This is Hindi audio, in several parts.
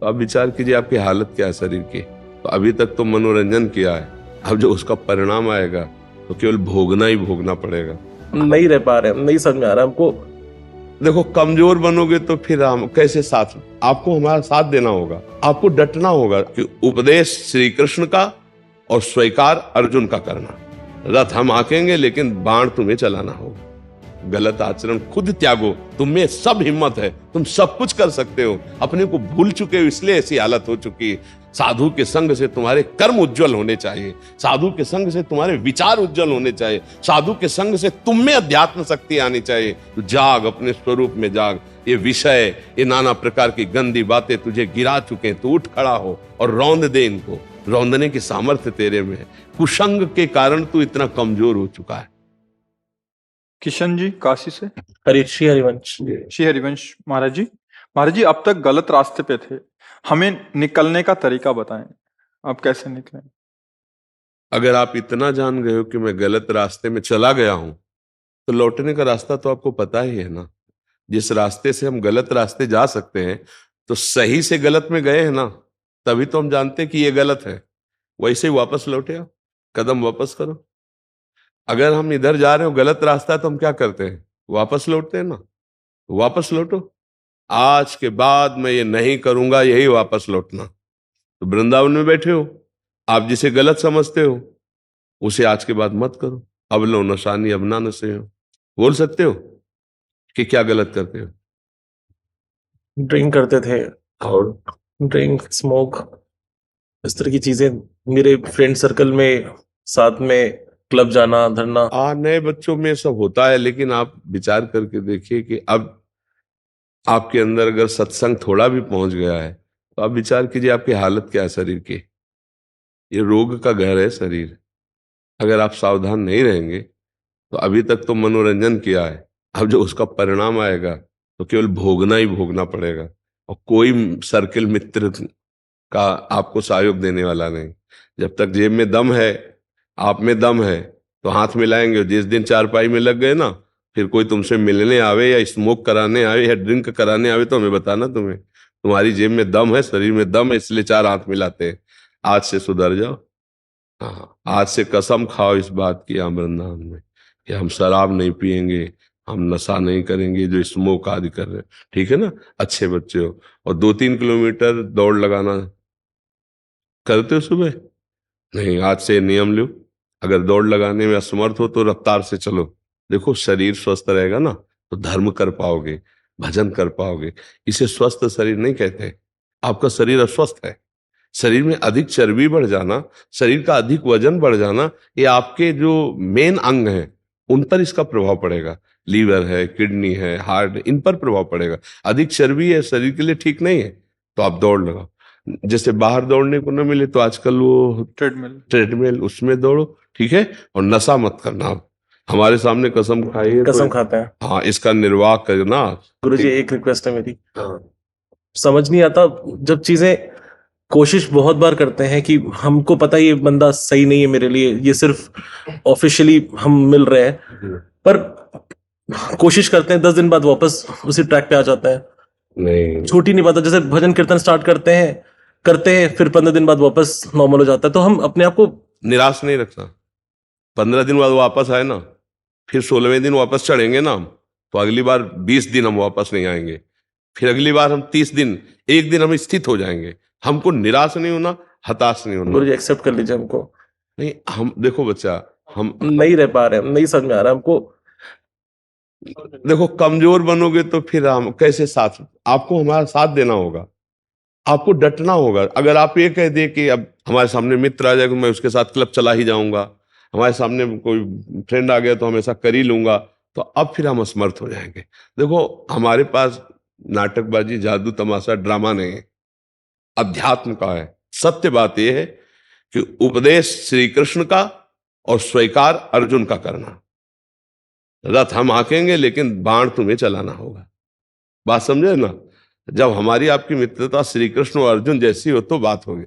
तो आप विचार कीजिए आपकी हालत क्या है शरीर की। तो अभी तक तो मनोरंजन किया है, अब जो उसका परिणाम आएगा तो केवल भोगना ही भोगना पड़ेगा। नहीं रह पा रहे हैं, नहीं समझ में आ रहा हमको। देखो कमजोर बनोगे तो फिर हम कैसे साथ, आपको हमारा साथ देना होगा, आपको डटना होगा कि उपदेश श्री कृष्ण का और स्वीकार अर्जुन का करना। रथ हम आंकेंगे लेकिन बाण तुम्हें चलाना होगा। गलत आचरण खुद त्यागो, तुम में सब हिम्मत है, तुम सब कुछ कर सकते हो। अपने को भूल चुके हो इसलिए ऐसी हालत हो चुकी है। साधु के संग से तुम्हारे कर्म उज्जवल होने चाहिए, साधु के संग से तुम्हारे विचार उज्जवल होने चाहिए, साधु के संग से तुम में अध्यात्म शक्ति आनी चाहिए। तो जाग, अपने स्वरूप में जाग। ये विषय, ये नाना प्रकार की गंदी बातें तुझे गिरा चुके हैं, तो उठ खड़ा हो और रौंद दे इनको। रौंदने की सामर्थ्य तेरे में है। कुसंग के कारण तू इतना कमजोर हो चुका है। किशन जी काशी से। श्री हरिवंश। श्री हरिवंश महाराज जी अब तक गलत रास्ते पे थे, हमें निकलने का तरीका बताएं, आप कैसे निकलें? अगर आप इतना जान गए हो कि मैं गलत रास्ते में चला गया हूं, तो लौटने का रास्ता तो आपको पता ही है ना। जिस रास्ते से हम गलत रास्ते जा सकते हैं, तो सही से गलत में गए हैं ना, तभी तो हम जानते हैं कि ये गलत है। वैसे ही वापस लौटे आओ, कदम वापस करो। अगर हम इधर जा रहे हो गलत रास्ता है, तो हम क्या करते हैं? वापस लौटते हैं ना। वापस लौटो। आज के बाद मैं ये नहीं करूंगा, यही वापस लौटना। तो वृंदावन में बैठे हो, आप जिसे गलत समझते हो उसे आज के बाद मत करो। अब लो नशानी अब ना नशे हो। बोल सकते हो कि क्या गलत करते हो? ड्रिंक करते थे, और ड्रिंक, स्मोक, इस तरह की चीजें। मेरे फ्रेंड सर्कल में साथ में क्लब जाना, धरना। नए बच्चों में सब होता है, लेकिन आप विचार करके देखिए कि अब आपके अंदर अगर सत्संग थोड़ा भी पहुंच गया है, तो आप विचार कीजिए आपकी हालत क्या है शरीर की। ये रोग का घर है शरीर। अगर आप सावधान नहीं रहेंगे तो अभी तक तो मनोरंजन किया है, अब जो उसका परिणाम आएगा तो केवल भोगना ही भोगना पड़ेगा। और कोई सर्किल मित्र का आपको सहयोग देने वाला नहीं। जब तक जेब में दम है, आप में दम है, तो हाथ मिलाएंगे। जिस दिन चारपाई में लग गए ना, फिर कोई तुमसे मिलने आवे या स्मोक कराने आवे या ड्रिंक कराने आवे, तो हमें बताना तुम्हें तुम्हारी जेब में दम है, शरीर में दम है, इसलिए चार हाथ मिलाते हैं। आज से सुधर जाओ। हाँ, आज से कसम खाओ इस बात की हम वृंदावन में कि हम शराब नहीं पिएंगे, हम नशा नहीं करेंगे जो स्मोक आदि कर रहे हैं। ठीक है ना, अच्छे बच्चे हो। और 2-3 किलोमीटर दौड़ लगाना करते हो सुबह? नहीं, आज से नियम लो। अगर दौड़ लगाने में असमर्थ हो तो रफ्तार से चलो। देखो शरीर स्वस्थ रहेगा ना, तो धर्म कर पाओगे, भजन कर पाओगे। इसे स्वस्थ शरीर नहीं कहते। आपका शरीर अस्वस्थ है। शरीर में अधिक चर्बी बढ़ जाना, शरीर का अधिक वजन बढ़ जाना, ये आपके जो मेन अंग हैं उन पर इसका प्रभाव पड़ेगा। लीवर है, किडनी है, हार्ट, इन पर प्रभाव पड़ेगा। अधिक चर्बी है, शरीर के लिए ठीक नहीं है। तो आप दौड़ लगाओ। जैसे बाहर दौड़ने को न मिले तो आजकल वो ट्रेडमिल उसमें दौड़ो। ठीक है, और नशा मत करना। हमारे सामने कसम खाइए, कसम खाते हैं। हाँ, इसका निर्वाह करना। गुरुजी एक रिक्वेस्ट है मेरी। समझ नहीं आता जब चीजें, कोशिश बहुत बार करते हैं कि हमको पता है ये बंदा सही नहीं है मेरे लिए, ये सिर्फ ऑफिशियली हम मिल रहे हैं, पर कोशिश करते हैं, 10 दिन बाद वापस उसी ट्रैक पे आ जाता है। नहीं, छूट ही नहीं पाता। जैसे भजन कीर्तन स्टार्ट करते हैं, फिर 15 दिन बाद वापस नॉर्मल हो जाता है। तो हम अपने आप को निराश नहीं रखना। 15 दिन बाद वापस आए ना, फिर 16वें दिन वापस चढ़ेंगे ना हम, तो अगली बार 20 दिन हम वापस नहीं आएंगे। फिर अगली बार हम 30 दिन, एक दिन हम स्थित हो जाएंगे। हमको निराश नहीं होना, हताश नहीं होना। गुरुजी एक्सेप्ट कर लीजिए हमको। नहीं, हम देखो बच्चा, हम नहीं रह पा रहे हैं, नहीं समझ में आ रहा हमको। देखो कमजोर बनोगे तो फिर हम कैसे साथ, आपको हमारा साथ देना होगा, आपको डटना होगा। अगर आप ये कह दे कि अब हमारे सामने मित्र आ जाएगा मैं उसके साथ क्लब चला ही जाऊंगा, हमारे सामने कोई फ्रेंड आ गया तो हम ऐसा कर ही लूंगा, तो अब फिर हम असमर्थ हो जाएंगे। देखो हमारे पास नाटकबाजी, जादू, तमाशा, ड्रामा नहीं है, अध्यात्म का है। सत्य बात यह है कि उपदेश श्री कृष्ण का और स्वीकार अर्जुन का करना। रथ हम आंकेंगे लेकिन बाण तुम्हें चलाना होगा। बात समझे ना? जब हमारी आपकी मित्रता श्री कृष्ण और अर्जुन जैसी हो तो बात होगी।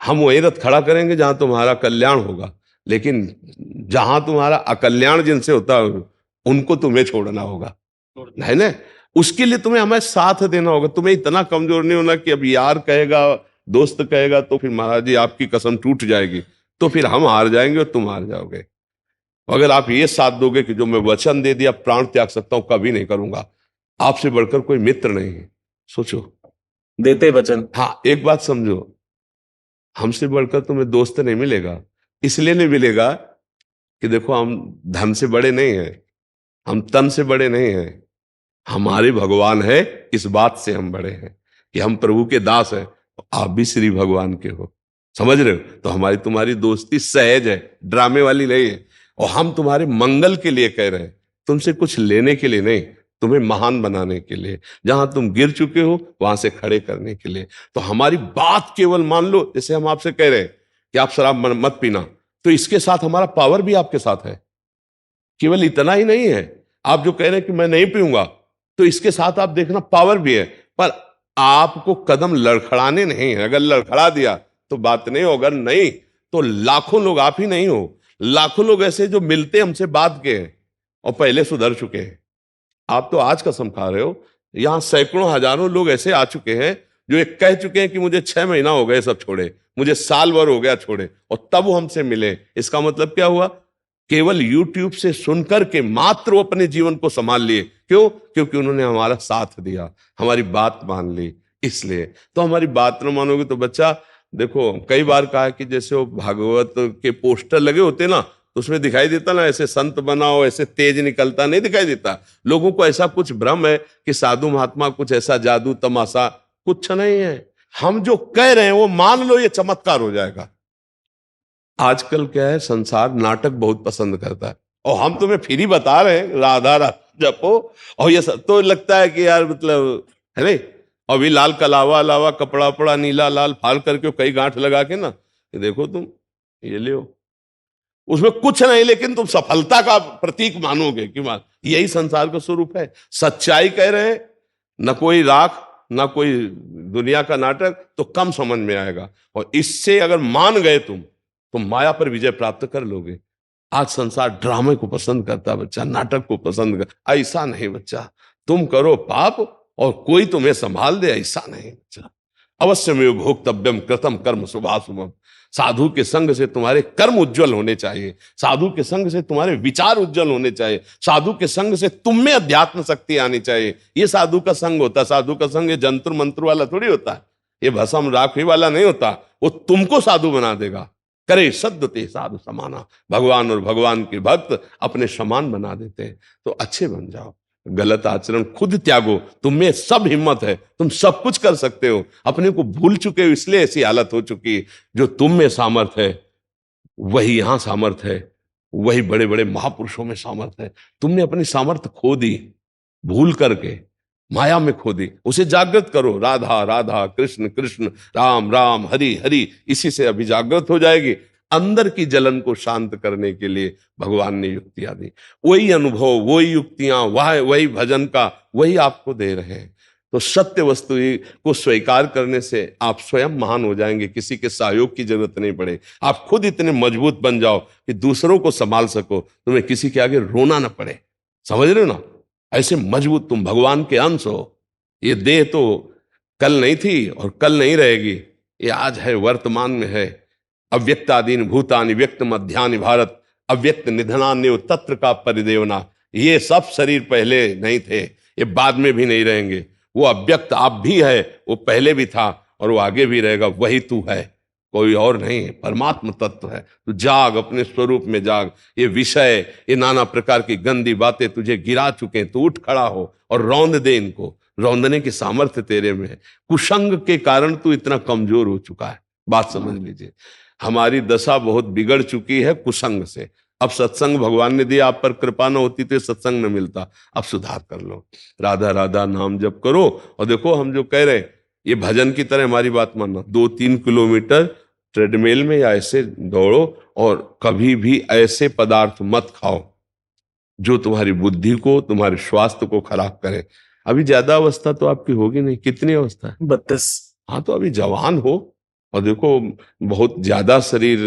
हम वही रथ खड़ा करेंगे जहां तुम्हारा कल्याण होगा, लेकिन जहां तुम्हारा अकल्याण जिनसे होता है उनको तुम्हें छोड़ना होगा, है ना? उसके लिए तुम्हें हमें साथ देना होगा। तुम्हें इतना कमजोर नहीं होना कि अब यार कहेगा, दोस्त कहेगा तो फिर महाराज जी आपकी कसम टूट जाएगी, तो फिर हम हार जाएंगे और तुम हार जाओगे। अगर आप ये साथ दोगे कि जो मैं वचन दे दिया प्राण त्याग सकता हूं, कभी नहीं करूंगा, आपसे बढ़कर कोई मित्र नहीं है। सोचो, देते वचन। हाँ एक बात समझो, हमसे बढ़कर तुम्हें दोस्त नहीं मिलेगा। इसलिए नहीं मिलेगा कि देखो हम धन से बड़े नहीं हैं, हम तन से बड़े नहीं हैं, हमारे भगवान है, इस बात से हम बड़े हैं कि हम प्रभु के दास हैं। आप भी श्री भगवान के हो, समझ रहे हो? तो हमारी तुम्हारी दोस्ती सहज है, ड्रामे वाली नहीं है, और हम तुम्हारे मंगल के लिए कह रहे हैं, तुमसे कुछ लेने के लिए नहीं, तुम्हें महान बनाने के लिए, जहां तुम गिर चुके हो वहां से खड़े करने के लिए। तो हमारी बात केवल मान लो, जैसे हम आपसे कह रहे हैं कि आप शराब मत पीना, तो इसके साथ हमारा पावर भी आपके साथ है। केवल इतना ही नहीं है, आप जो कह रहे हैं कि मैं नहीं पीऊंगा, तो इसके साथ आप देखना पावर भी है, पर आपको कदम लड़खड़ाने नहीं है। अगर लड़खड़ा दिया तो बात नहीं हो, अगर नहीं तो लाखों लोग, आप ही नहीं हो, लाखों लोग ऐसे जो मिलते हमसे बात के हैं और पहले सुधर चुके हैं। आप तो आज कसम खा रहे हो, यहां सैकड़ों हजारों लोग ऐसे आ चुके हैं जो एक कह चुके हैं कि मुझे 6 महीना हो गए सब छोड़े, मुझे साल भर हो गया छोड़े, और तब वो हमसे मिले। इसका मतलब क्या हुआ? केवल YouTube से सुनकर के मात्र वो अपने जीवन को संभाल लिए। क्यों? क्योंकि उन्होंने हमारा साथ दिया, हमारी बात मान ली। इसलिए तो हमारी बात न मानोगे तो बच्चा, देखो कई बार कहा कि जैसे वो भागवत के पोस्टर लगे होते ना, तो उसमें दिखाई देता ना ऐसे संत बनाओ, ऐसे तेज निकलता नहीं दिखाई देता। लोगों को ऐसा कुछ भ्रम है कि साधु महात्मा कुछ ऐसा जादू तमाशा, कुछ नहीं है। हम जो कह रहे हैं वो मान लो, ये चमत्कार हो जाएगा। आजकल क्या है, संसार नाटक बहुत पसंद करता है, और हम तुम्हें फिर ही बता रहे हैं राधा राधा जपो, और ये सब तो लगता है कि यार मतलब है नहीं। अभी लाल कलावा अलावा कपड़ा वपड़ा नीला लाल फाल करके कई गांठ लगा के ना, ये देखो तुम ये ले, उसमें कुछ नहीं, लेकिन तुम सफलता का प्रतीक मानोगे कि मान, यही संसार का स्वरूप है। सच्चाई कह रहे हैं, न कोई राख न कोई दुनिया का नाटक, तो कम समझ में आएगा, और इससे अगर मान गए तुम तो माया पर विजय प्राप्त कर लोगे। आज संसार ड्रामे को पसंद करता है बच्चा, नाटक को पसंद कर, ऐसा नहीं बच्चा। तुम करो पाप और कोई तुम्हें संभाल दे, ऐसा नहीं बच्चा। अवश्य में भोक्तव्यम कृतम कर्म शुभाशुभम। साधु के संग से तुम्हारे कर्म उज्जवल होने चाहिए, साधु के संग से तुम्हारे विचार उज्जवल होने चाहिए, साधु के संग से तुम में अध्यात्म शक्ति आनी चाहिए। ये साधु का संग होता है। साधु का संग ये जंतुर मंत्र वाला थोड़ी होता है, ये भस्म राखी वाला नहीं होता। वो तुमको साधु बना देगा। करे सद्यते साधु समाना, भगवान और भगवान के भक्त अपने समान बना देते हैं। तो अच्छे बन जाओ, गलत आचरण खुद त्यागो, तुम में सब हिम्मत है, तुम सब कुछ कर सकते हो। अपने को भूल चुके हो, इसलिए ऐसी हालत हो चुकी है। जो तुम में सामर्थ्य है वही यहां सामर्थ्य है, वही बड़े बड़े महापुरुषों में सामर्थ्य है। तुमने अपनी सामर्थ्य खो दी, भूल करके माया में खो दी। उसे जागृत करो, राधा राधा कृष्ण कृष्ण राम राम हरि हरि, इसी से अभी जागृत हो जाएगी। अंदर की जलन को शांत करने के लिए भगवान ने युक्तियां दी। वही अनुभव, वही युक्तियां, वही भजन का, वही आपको दे रहे हैं। तो सत्य वस्तु को स्वीकार करने से आप स्वयं महान हो जाएंगे, किसी के सहयोग की जरूरत नहीं पड़े। आप खुद इतने मजबूत बन जाओ कि दूसरों को संभाल सको, तुम्हें किसी के आगे रोना ना पड़े। समझ रहे हो ना? ऐसे मजबूत तुम भगवान के अंश हो। ये देह तो कल नहीं थी और कल नहीं रहेगी, ये आज है, वर्तमान में है। अव्यक्तादीन भूतानि व्यक्त मध्यानि भारत, अव्यक्त निधनान्य तत्र का परिदेवना। ये सब शरीर पहले नहीं थे, ये बाद में भी नहीं रहेंगे। वो अव्यक्त आप भी है, वो पहले भी था और वो आगे भी रहेगा। वही तू है, कोई और नहीं है, परमात्म तत्व है। तू जाग, अपने स्वरूप में जाग। ये विषय, ये नाना प्रकार की गंदी बातें तुझे गिरा चुके हैं, तू उठ खड़ा हो और रौंद दे इनको। रौंदने की सामर्थ्य तेरे में है। कुसंग के कारण तू इतना कमजोर हो चुका है। बात समझ लीजिए, हमारी दशा बहुत बिगड़ चुकी है कुसंग से। अब सत्संग भगवान ने दिया, आप पर कृपा न होती तो सत्संग न मिलता। अब सुधार कर लो, राधा राधा नाम जप करो। और देखो हम जो कह रहे हैं, ये भजन की तरह हमारी बात मानना। 2-3 किलोमीटर ट्रेडमिल में या ऐसे दौड़ो, और कभी भी ऐसे पदार्थ मत खाओ जो तुम्हारी बुद्धि को, तुम्हारे स्वास्थ्य को खराब करे। अभी ज्यादा अवस्था तो आपकी होगी नहीं। कितनी अवस्था है? 32। हाँ, तो अभी जवान हो। और देखो, बहुत ज्यादा शरीर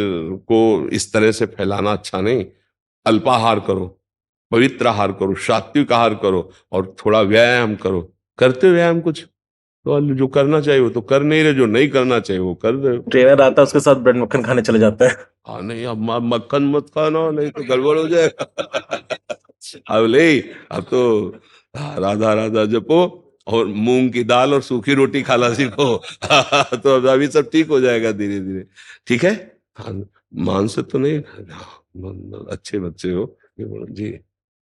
को इस तरह से फैलाना अच्छा नहीं। अल्पाहार करो, पवित्र आहार करो, सात्विक आहार करो और थोड़ा व्यायाम करो। करते हो व्यायाम कुछ? तो जो करना चाहिए वो तो कर नहीं रहे, जो नहीं करना चाहिए वो कर रहे हो। ट्रेनर आता है उसके साथ ब्रेड मक्खन खाने चले जाते हैं। हाँ नहीं, अब मक्खन मत खाना, नहीं तो गड़बड़ हो जाएगा। अब ले, अब तो राधा राधा जपो और मूंग की दाल और सूखी रोटी खाना सीखो। तो अब अभी सब ठीक हो जाएगा धीरे धीरे। ठीक है। हाँ, मांस तो नहीं, हाँ, अच्छे बच्चे हो जी।